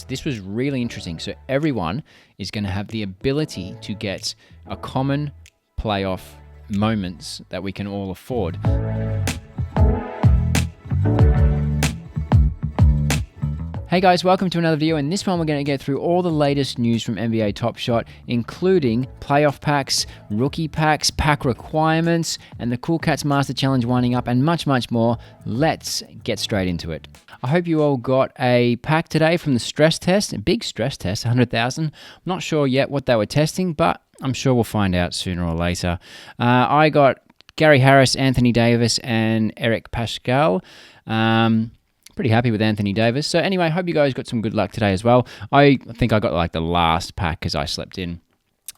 This was really interesting. So everyone is going to have the ability to get a common playoff moments that we can all afford. Hey guys, welcome to another video. In this one, we're going to get through all the latest news from NBA Top Shot, including playoff packs, rookie packs, pack requirements, and the Cool Cats Master Challenge winding up, and much, much more. Let's get straight into it. I hope you all got a pack today from the stress test, a big stress test, 100,000. I'm not sure yet what they were testing, but I'm sure we'll find out sooner or later. I got Gary Harris, Anthony Davis, and Eric Pascal. Pretty happy with Anthony Davis. So anyway, hope you guys got some good luck today as well. I think I got like the last pack because I slept in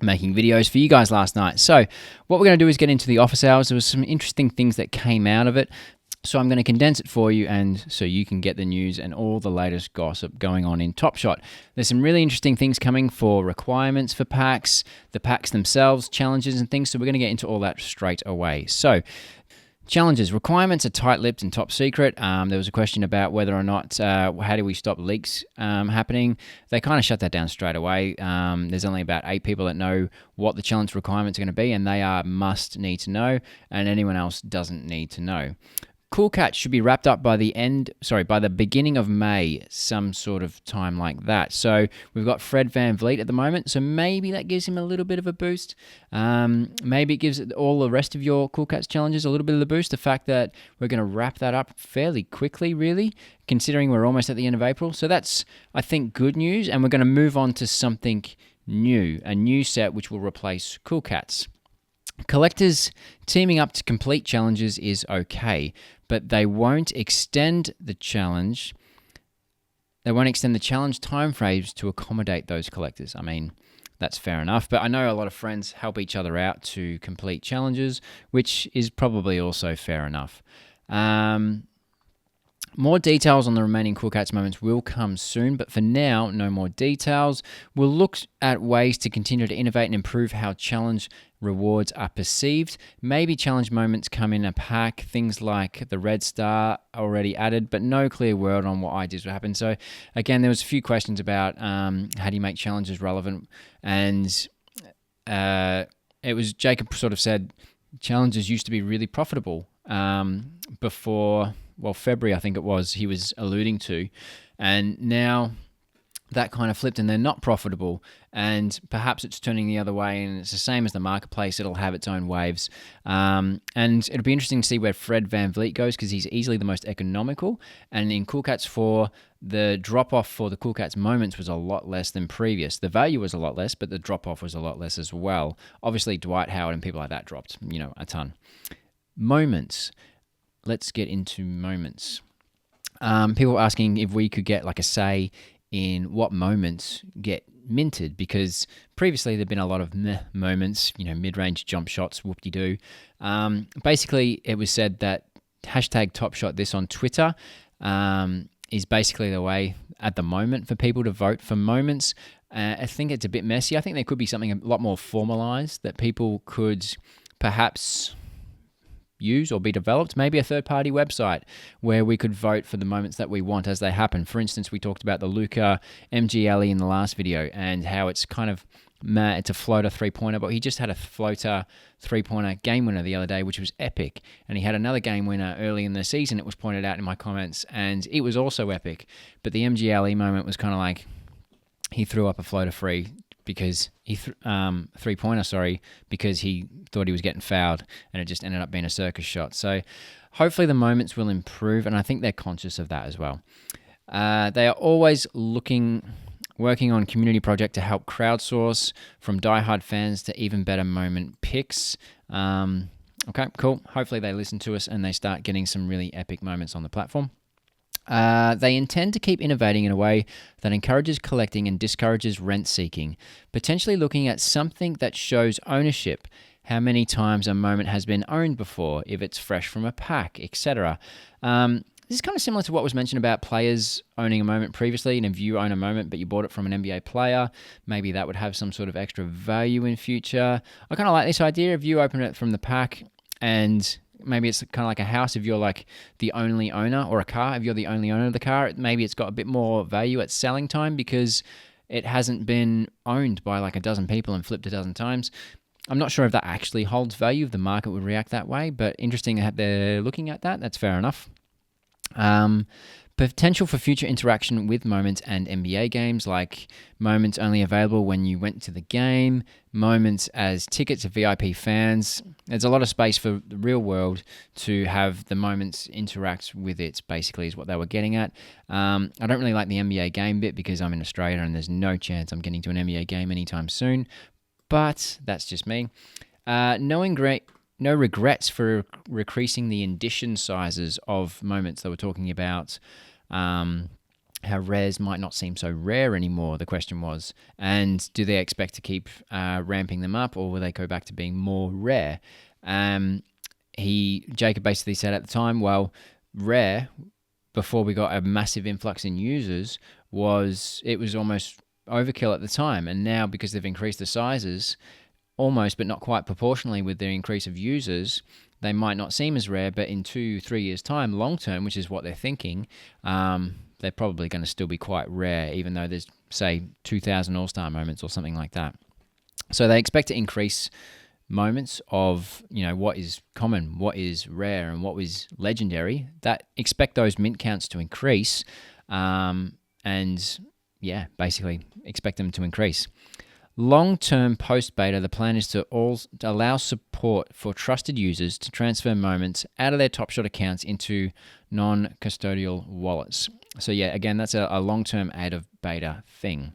making videos for you guys last night. So what we're going to do is get into the office hours. There was some interesting things that came out of it. So I'm going to condense it for you and so you can get the news and all the latest gossip going on in Top Shot. There's some really interesting things coming for requirements for packs, the packs themselves, challenges and things. So we're going to get into all that straight away. So challenges, requirements are tight-lipped and top secret. There was a question about whether or not, how do we stop leaks happening? They kind of shut that down straight away. There's only about 8 people that know what the challenge requirements are going to be, and they are must need to know, and anyone else doesn't need to know. Cool Cats should be wrapped up by the beginning of May, some sort of time like that. So we've got Fred VanVleet at the moment, so maybe that gives him a little bit of a boost. Maybe it gives all the rest of your Cool Cats challenges a little bit of a boost. The fact that we're going to wrap that up fairly quickly, really, considering we're almost at the end of April. So that's, I think, good news, and we're going to move on to something new, a new set which will replace Cool Cats. Collectors teaming up to complete challenges is okay, but they won't extend the challenge. They won't extend the challenge timeframes to accommodate those collectors. I mean, that's fair enough, but I know a lot of friends help each other out to complete challenges, which is probably also fair enough. More details on the remaining Cool Cats moments will come soon, but for now, no more details. We'll look at ways to continue to innovate and improve how challenge rewards are perceived. Maybe challenge moments come in a pack, things like the red star already added, but no clear word on what ideas will happen. So again, there was a few questions about how do you make challenges relevant, and it was Jacob sort of said challenges used to be really profitable before, well, February I think it was, he was alluding to, and now that kind of flipped and they're not profitable, and perhaps it's turning the other way, and it's the same as the marketplace. It'll have its own waves, and it'll be interesting to see where Fred VanVleet goes because he's easily the most economical, and in Cool Cats 4 the drop-off for the Cool Cats moments was a lot less than previous. The value was a lot less, but the drop-off was a lot less as well. Obviously Dwight Howard and people like that dropped, a ton. Moments. Let's get into moments. People asking if we could get like a say in what moments get minted, because previously there've been a lot of meh moments, mid-range jump shots, whoop-de-doo. Basically, it was said that hashtag TopShot this on Twitter is basically the way at the moment for people to vote for moments. I think it's a bit messy. I think there could be something a lot more formalized that people could perhaps use or be developed, maybe a third-party website where we could vote for the moments that we want as they happen. For instance, we talked about the Luka MGLE in the last video and how it's kind of, it's a floater three-pointer, but he just had a floater three-pointer game winner the other day, which was epic. And he had another game winner early in the season, it was pointed out in my comments, and it was also epic. But the MGLE moment was kind of like, he threw up a floater free because three-pointer, because he thought he was getting fouled, and it just ended up being a circus shot. So hopefully the moments will improve, and I think they're conscious of that as well. They are always working on community project to help crowdsource from diehard fans to even better moment picks. Okay, cool. Hopefully they listen to us and they start getting some really epic moments on the platform. They intend to keep innovating in a way that encourages collecting and discourages rent-seeking, potentially looking at something that shows ownership, how many times a moment has been owned before, if it's fresh from a pack, etc. This is kind of similar to what was mentioned about players owning a moment previously, and if you own a moment but you bought it from an NBA player, maybe that would have some sort of extra value in future. I kind of like this idea. If you open it from the pack and maybe it's kind of like a house if you're like the only owner, or a car if you're the only owner of the car. Maybe it's got a bit more value at selling time because it hasn't been owned by like a dozen people and flipped a dozen times. I'm not sure if that actually holds value, if the market would react that way, but interesting that they're looking at that. That's fair enough. Potential for future interaction with moments and NBA games, like moments only available when you went to the game, moments as tickets of VIP fans. There's a lot of space for the real world to have the moments interact with it, basically, is what they were getting at. I don't really like the NBA game bit because I'm in Australia and there's no chance I'm getting to an NBA game anytime soon, but that's just me. No regrets for increasing the edition sizes of moments. They were talking about how rares might not seem so rare anymore, the question was. And do they expect to keep ramping them up, or will they go back to being more rare? Jacob basically said at the time, well, rare, before we got a massive influx in users, was almost overkill at the time. And now, because they've increased the sizes, almost but not quite proportionally with the increase of users, they might not seem as rare, but in 2-3 years' time, long term, which is what they're thinking, they're probably going to still be quite rare, even though there's, say, 2,000 All-Star moments or something like that. So they expect to increase moments of, what is common, what is rare, and what is legendary. That expect those mint counts to increase, basically expect them to increase. Long-term post-beta, the plan is to allow support for trusted users to transfer moments out of their Top Shot accounts into non-custodial wallets. So yeah, again, that's a long-term out of beta thing.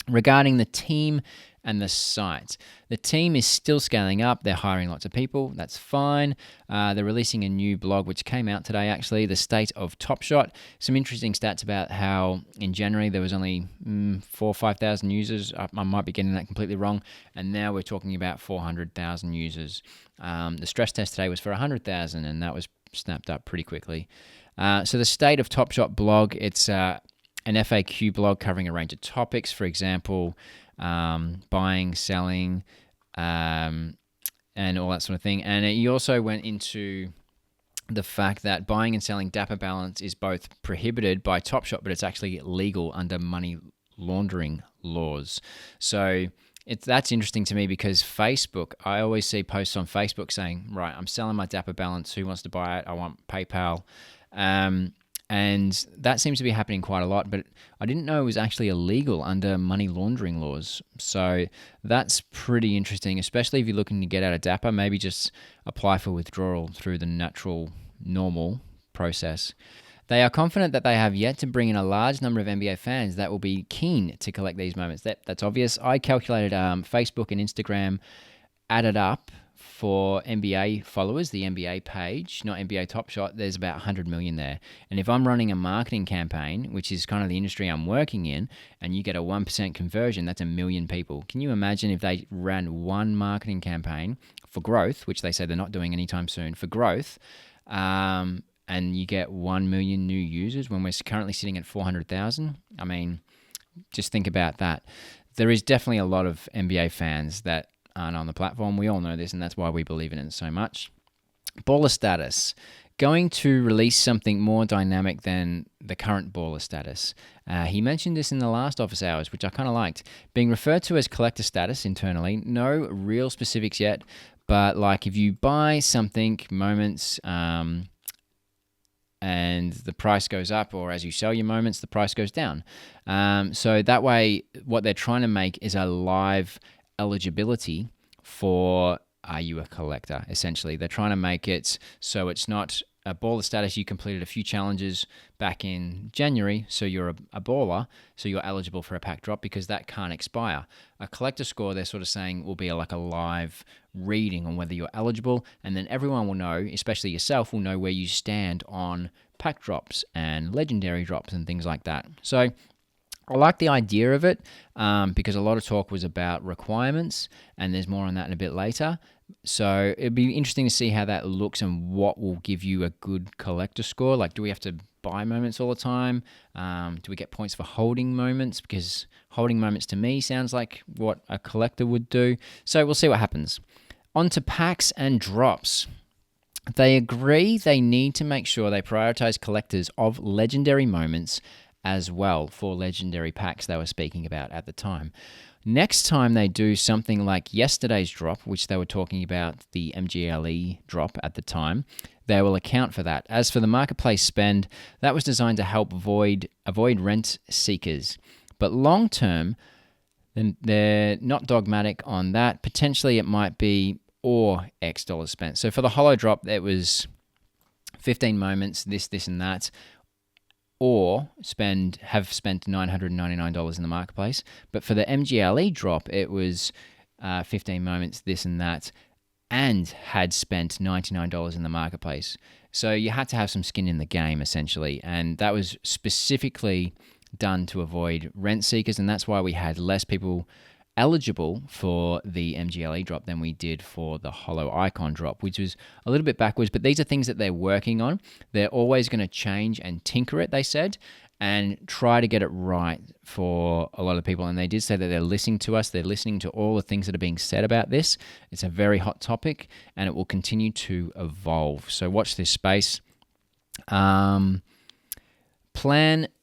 Regarding the team and the site, the team is still scaling up. They're hiring lots of people. That's fine. They're releasing a new blog, which came out today, actually, the state of Top Shot. Some interesting stats about how in January there was only 4,000 or 5,000 users. I might be getting that completely wrong. And now we're talking about 400,000 users. The stress test today was for 100,000, and that was snapped up pretty quickly. So the state of Top Shot blog, it's an FAQ blog covering a range of topics. For example, buying, selling, and all that sort of thing. And he also went into the fact that buying and selling dapper balance is both prohibited by Top Shot, but it's actually legal under money laundering laws. So that's interesting to me because Facebook, I always see posts on Facebook saying, right, I'm selling my dapper balance. Who wants to buy it? I want PayPal. And that seems to be happening quite a lot, but I didn't know it was actually illegal under money laundering laws. So that's pretty interesting, especially if you're looking to get out of dapper, maybe just apply for withdrawal through the natural, normal process. They are confident that they have yet to bring in a large number of NBA fans that will be keen to collect these moments. That's obvious. I calculated Facebook and Instagram added up for NBA followers, the NBA page, not NBA Top Shot, there's about 100 million there. And if I'm running a marketing campaign, which is kind of the industry I'm working in, and you get a 1% conversion, that's 1 million people. Can you imagine if they ran one marketing campaign for growth, which they say they're not doing anytime soon, for growth, and you get 1 million new users when we're currently sitting at 400,000? I mean, just think about that. There is definitely a lot of NBA fans that aren't on the platform. We all know this, and that's why we believe in it so much. Baller status. Going to release something more dynamic than the current baller status. He mentioned this in the last office hours, which I kind of liked. Being referred to as collector status internally. No real specifics yet, but like if you buy something, moments, and the price goes up, or as you sell your moments, the price goes down. So that way, what they're trying to make is a live eligibility for are you a collector, essentially. They're trying to make it so it's not a baller status. You completed a few challenges back in January, so you're a baller, so you're eligible for a pack drop because that can't expire. A collector score, they're sort of saying, will be like a live reading on whether you're eligible, and then everyone will know, especially yourself, will know where you stand on pack drops and legendary drops and things like that. So I like the idea of it because a lot of talk was about requirements, and there's more on that in a bit later. So it'd be interesting to see how that looks and what will give you a good collector score. Like, do we have to buy moments all the time? Do we get points for holding moments? Because holding moments to me sounds like what a collector would do. So we'll see what happens. On to packs and drops. They agree they need to make sure they prioritize collectors of legendary moments as well for legendary packs they were speaking about at the time. Next time they do something like yesterday's drop, which they were talking about the MGLE drop at the time, they will account for that. As for the marketplace spend, that was designed to help avoid rent seekers. But long term, then they're not dogmatic on that. Potentially it might be or X dollars spent. So for the holo drop, it was 15 moments, this, and that, or have spent $999 in the marketplace. But for the MGLE drop, it was 15 moments, this and that, and had spent $99 in the marketplace. So you had to have some skin in the game, essentially. And that was specifically done to avoid rent seekers, and that's why we had less people eligible for the MGLE drop than we did for the holo icon drop, which was a little bit backwards, but these are things that they're working on. They're always going to change and tinker it, they said, and try to get it right for a lot of people. And they did say that they're listening to us. They're listening to all the things that are being said about this. It's a very hot topic, and it will continue to evolve. So watch this space.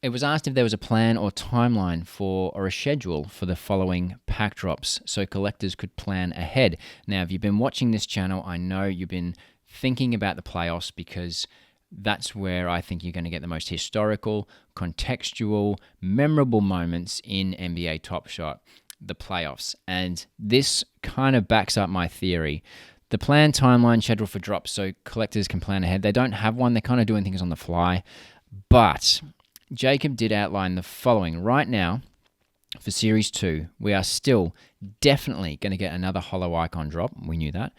It was asked if there was a plan or timeline or a schedule for the following pack drops so collectors could plan ahead. Now, if you've been watching this channel, I know you've been thinking about the playoffs because that's where I think you're going to get the most historical, contextual, memorable moments in NBA Top Shot, the playoffs. And this kind of backs up my theory. The planned timeline schedule for drops so collectors can plan ahead. They don't have one. They're kind of doing things on the fly. But Jacob did outline the following. Right now, for Series 2, we are still definitely going to get another holo icon drop. We knew that.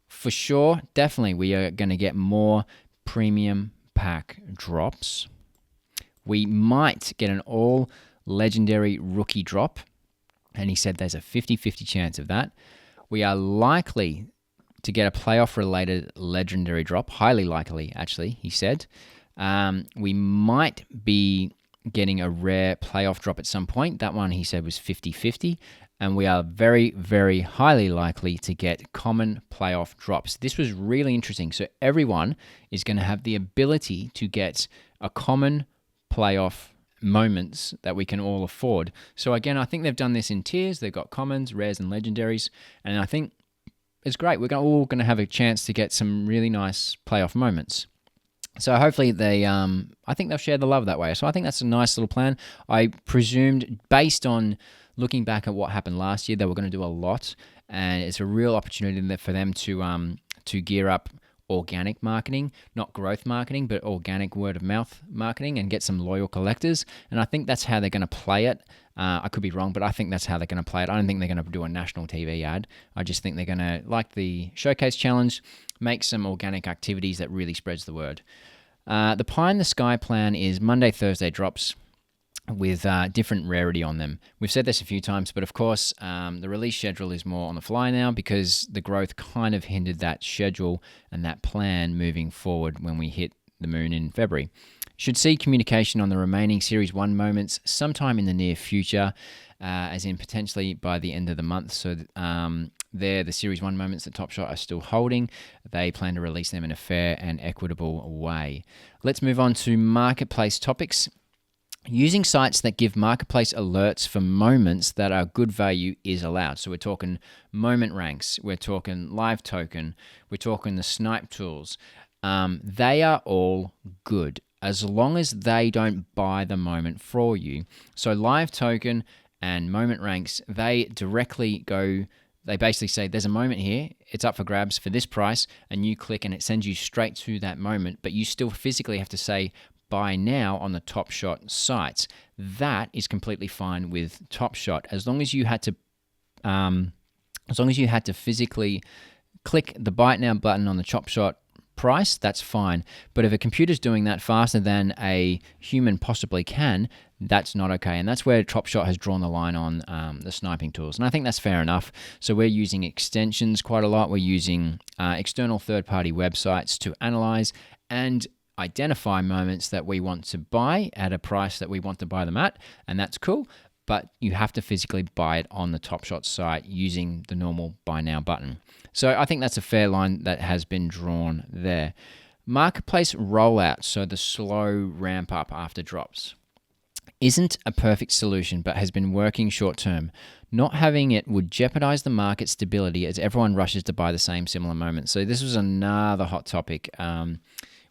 For sure, definitely, we are going to get more premium pack drops. We might get an all legendary rookie drop, and he said there's a 50-50 chance of that. We are likely to get a playoff-related legendary drop, highly likely, actually, he said. We might be getting a rare playoff drop at some point. That one, he said, was 50-50. And we are very, very highly likely to get common playoff drops. This was really interesting. So everyone is going to have the ability to get a common playoff moments that we can all afford. So again, I think they've done this in tiers. They've got commons, rares, and legendaries. And I think it's great. We're all going to have a chance to get some really nice playoff moments. So hopefully I think they'll share the love that way. So I think that's a nice little plan. I presumed, based on looking back at what happened last year, they were going to do a lot, and it's a real opportunity for them to gear up organic marketing, not growth marketing, but organic word of mouth marketing, and get some loyal collectors. And I think that's how they're going to play it. I could be wrong, but I think that's how they're going to play it. I don't think they're going to do a national TV ad. I just think they're going to, like the Showcase Challenge, make some organic activities that really spreads the word. The Pie in the Sky plan is Monday, Thursday drops with different rarity on them. We've said this a few times, but of course, the release schedule is more on the fly now because the growth kind of hindered that schedule and that plan moving forward when we hit the moon in February. Should see communication on the remaining Series 1 moments sometime in the near future, as in potentially by the end of the month. So the Series 1 moments that Top Shot are still holding. They plan to release them in a fair and equitable way. Let's move on to marketplace topics. Using sites that give marketplace alerts for moments that are good value is allowed. So we're talking Momentranks, we're talking Live Token, we're talking the snipe tools. They are all good as long as they don't buy the moment for you. So Live Token and Momentranks, they basically say there's a moment here, it's up for grabs for this price, and you click and it sends you straight to that moment, but you still physically have to say buy now on the Top Shot sites. That is completely fine with Top Shot as long as you had to physically click the buy it now button on the Top Shot price, that's fine. But if a computer's doing that faster than a human possibly can, that's not okay. And that's where Top Shot has drawn the line on the sniping tools. And I think that's fair enough. So we're using extensions quite a lot. We're using external third-party websites to analyze and identify moments that we want to buy at a price that we want to buy them at. And that's cool. but you have to physically buy it on the Top Shot site using the normal buy now button. So I think that's a fair line that has been drawn there. Marketplace rollout, so the slow ramp up after drops, isn't a perfect solution but has been working short term. Not having it would jeopardize the market stability as everyone rushes to buy the same similar moment. So this was another hot topic.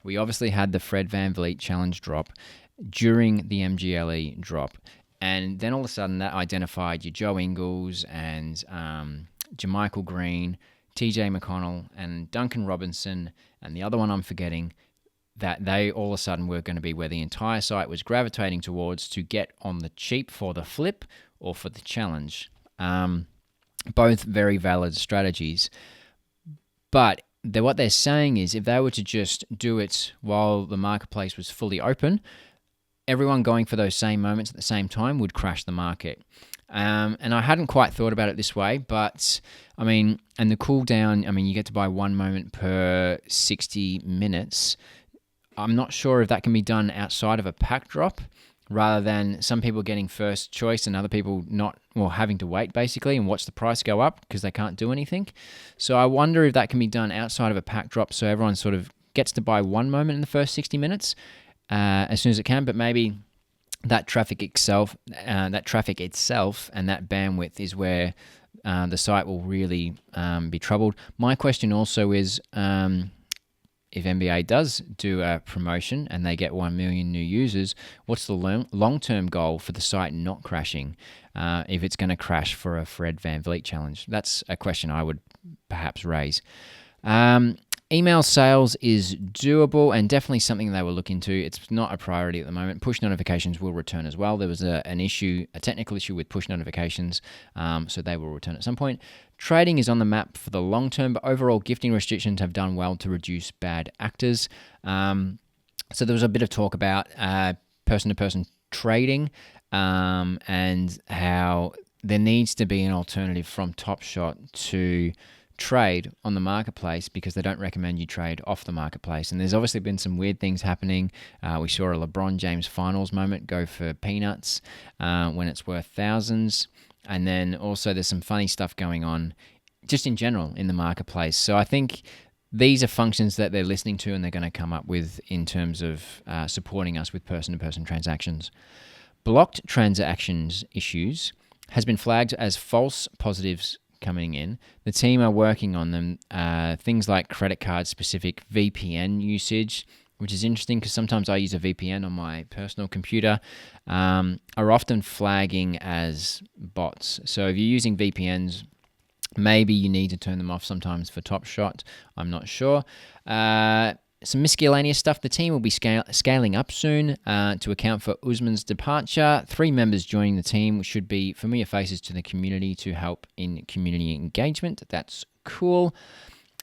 We obviously had the Fred VanVleet challenge drop during the MGLE drop. And then all of a sudden that identified your Joe Ingles and Jermichael Green, TJ McConnell and Duncan Robinson and the other one I'm forgetting, that they all of a sudden were going to be where the entire site was gravitating towards to get on the cheap for the flip or for the challenge. Both very valid strategies. But what they're saying is if they were to just do it while the marketplace was fully open, everyone going for those same moments at the same time would crash the market. And I hadn't quite thought about it this way, but I mean, and the cooldown, I mean, you get to buy 1 moment per 60 minutes. I'm not sure if that can be done outside of a pack drop rather than some people getting first choice and other people not, well, having to wait basically and watch the price go up because they can't do anything. So I wonder if that can be done outside of a pack drop so everyone sort of gets to buy 1 moment in the first 60 minutes as soon as it can, but maybe that traffic itself and that bandwidth is where the site will really be troubled. My question also is, if NBA does do a promotion and they get 1 million new users, what's the long-term goal for the site not crashing if it's going to crash for a Fred VanVleet challenge? That's a question I would perhaps raise. Email sales is doable and definitely something they will look into. It's not a priority at the moment. Push notifications will return as well. There was a technical issue with push notifications, so they will return at some point. Trading is on the map for the long term, but overall gifting restrictions have done well to reduce bad actors. So there was a bit of talk about person-to-person trading and how there needs to be an alternative from Top Shot to trade on the marketplace because they don't recommend you trade off the marketplace. And there's obviously been some weird things happening. We saw a LeBron James finals moment go for peanuts when it's worth thousands. And then also there's some funny stuff going on just in general in the marketplace. So I think these are functions that they're listening to and they're going to come up with in terms of supporting us with person-to-person transactions. Blocked transactions issues has been flagged as false positives coming in. The team are working on them. Things like credit card specific VPN usage, which is interesting because sometimes I use a VPN on my personal computer, are often flagging as bots. So if you're using VPNs, maybe you need to turn them off sometimes for Top Shot. I'm not sure. Some miscellaneous stuff. The team will be scaling up soon to account for Usman's departure. 3 members joining the team, which should be familiar faces to the community to help in community engagement. That's cool.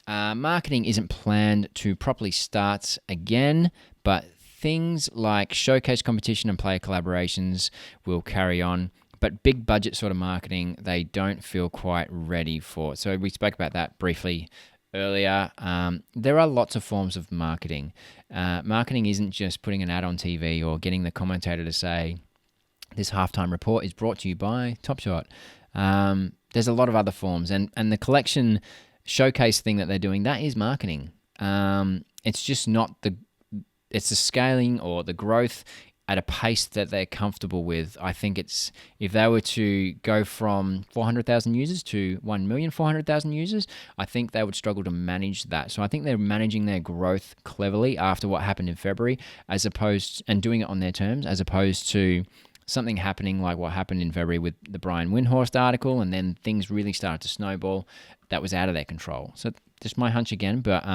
Marketing isn't planned to properly start again, but things like showcase competition and player collaborations will carry on. But big budget sort of marketing, they don't feel quite ready for. So we spoke about that briefly earlier. There are lots of forms of marketing. Marketing isn't just putting an ad on TV or getting the commentator to say, this halftime report is brought to you by Top Shot. There's a lot of other forms. And the collection showcase thing that they're doing, that is marketing. It's just not it's the scaling or the growth at a pace that they're comfortable with. I think it's, if they were to go from 400,000 users to 1,400,000 users, I think they would struggle to manage that. So I think they're managing their growth cleverly after what happened in February, and doing it on their terms, as opposed to something happening like what happened in February with the Brian Windhorst article, and then things really started to snowball. That was out of their control. So just my hunch again, but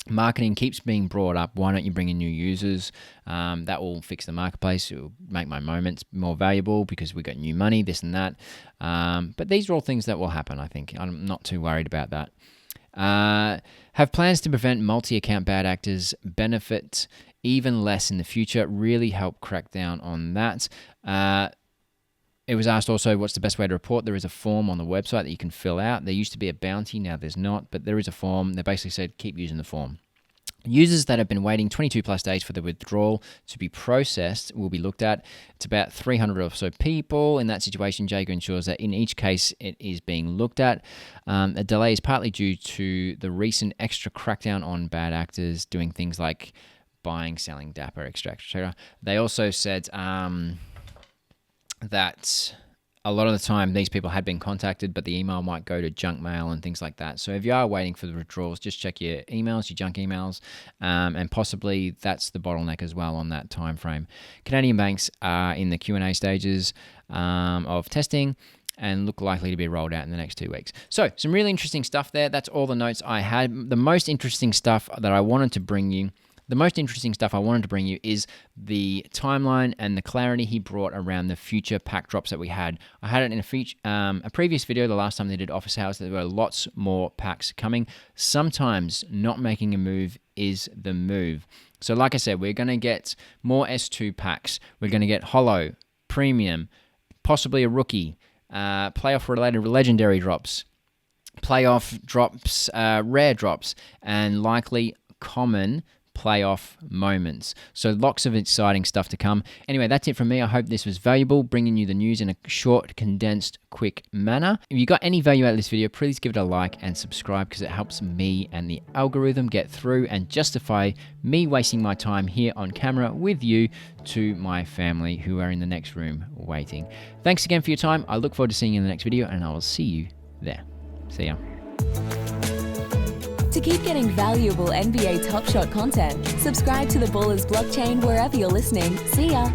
marketing keeps being brought up. Why don't you bring in new users? That will fix the marketplace. It will make my moments more valuable because we got new money, this and that. But these are all things that will happen, I think. I'm not too worried about that. Have plans to prevent multi-account bad actors benefit even less in the future. Really help crack down on that. It was asked also, what's the best way to report? There is a form on the website that you can fill out. There used to be a bounty, now there's not, but there is a form. They basically said, keep using the form. Users that have been waiting 22 plus days for the withdrawal to be processed will be looked at. It's about 300 or so people. In that situation, Jaeger ensures that in each case it is being looked at. A delay is partly due to the recent extra crackdown on bad actors doing things like buying, selling dapper, etc. They also said that a lot of the time these people had been contacted, but the email might go to junk mail and things like that. So if you are waiting for the withdrawals, just check your emails, your junk emails, and possibly that's the bottleneck as well on that time frame. Canadian banks are in the Q&A stages of testing and look likely to be rolled out in the next 2 weeks. So some really interesting stuff there. That's all the notes I had. The most interesting stuff that I wanted to bring you is the timeline and the clarity he brought around the future pack drops that we had. I had it in a previous video, the last time they did Office Hours, there were lots more packs coming. Sometimes not making a move is the move. So like I said, we're going to get more S2 packs. We're going to get holo, premium, possibly a rookie, playoff-related legendary drops, playoff drops, rare drops, and likely common playoff moments. So lots of exciting stuff to come. Anyway, that's it from me. I hope this was valuable, bringing you the news in a short, condensed, quick manner. If you got any value out of this video, please give it a like and subscribe because it helps me and the algorithm get through and justify me wasting my time here on camera with you to my family who are in the next room waiting. Thanks again for your time. I look forward to seeing you in the next video, and I will see you there. See ya. To keep getting valuable NBA Top Shot content, subscribe to the Ballers blockchain wherever you're listening. See ya!